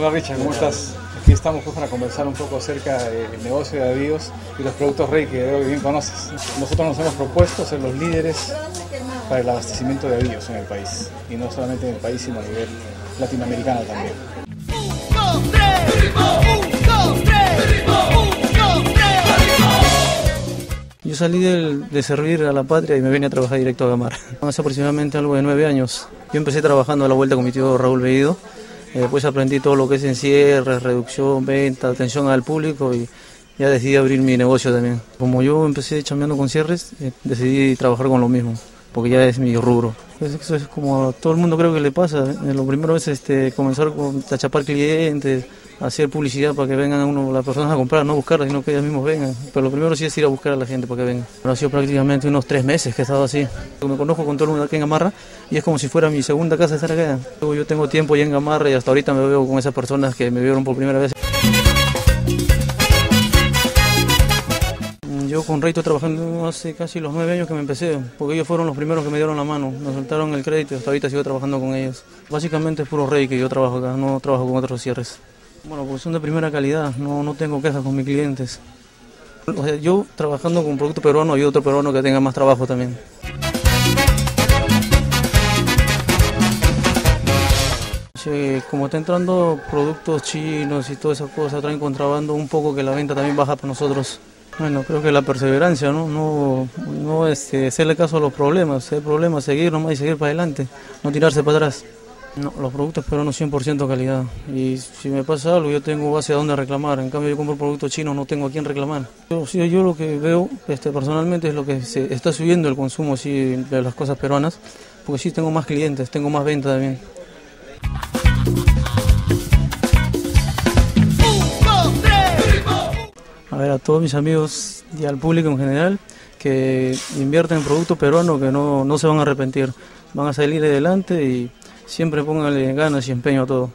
Hola Richard, ¿cómo estás? Aquí estamos pues para conversar un poco acerca del negocio de avíos y los productos Rey que veo que bien conoces. Nosotros nos hemos propuesto ser los líderes para el abastecimiento de avíos en el país, y no solamente en el país sino a nivel latinoamericano también. Yo salí de servir a la patria y me vine a trabajar directo a Gamarra. Hace aproximadamente algo de 9 años. Yo empecé trabajando a la vuelta con mi tío Raúl Bellido. Después aprendí todo lo que es encierre, reducción, venta, atención al público, y ya decidí abrir mi negocio también. Como yo empecé chambeando con cierres, decidí trabajar con lo mismo, porque ya es mi rubro. Eso es como a todo el mundo creo que le pasa. Lo primero es comenzar a chapar clientes, hacer publicidad para que vengan las personas a comprar, no buscarlas, sino que ellas mismas vengan. Pero lo primero sí es ir a buscar a la gente para que venga. Pero ha sido prácticamente unos 3 meses que he estado así. Me conozco con todo el mundo aquí en Gamarra y es como si fuera mi segunda casa estar acá. Yo tengo tiempo ya en Gamarra y hasta ahorita me veo con esas personas que me vieron por primera vez. Yo con Rey estoy trabajando hace casi los 9 años que me empecé, porque ellos fueron los primeros que me dieron la mano, me soltaron el crédito y hasta ahorita sigo trabajando con ellos. Básicamente es puro Rey que yo trabajo acá, no trabajo con otros cierres. Bueno, pues son de primera calidad, no tengo quejas con mis clientes. O sea, yo trabajando con producto peruano y otro peruano que tenga más trabajo también. Como está entrando productos chinos y todas esas cosas, traen contrabando un poco, que la venta también baja para nosotros. Bueno, creo que la perseverancia, no hacerle caso a los problemas, si hay problemas, seguir nomás y seguir para adelante, no tirarse para atrás. No, los productos peruanos 100% calidad, y si me pasa algo yo tengo base a dónde reclamar. En cambio yo compro productos chinos, no tengo a quién reclamar. Yo lo que veo personalmente es lo que se está subiendo el consumo de las cosas peruanas, porque sí tengo más clientes, tengo más venta también. A ver, a todos mis amigos y al público en general, que invierten en productos peruanos, que no se van a arrepentir, van a salir adelante y siempre pónganle ganas y empeño a todo.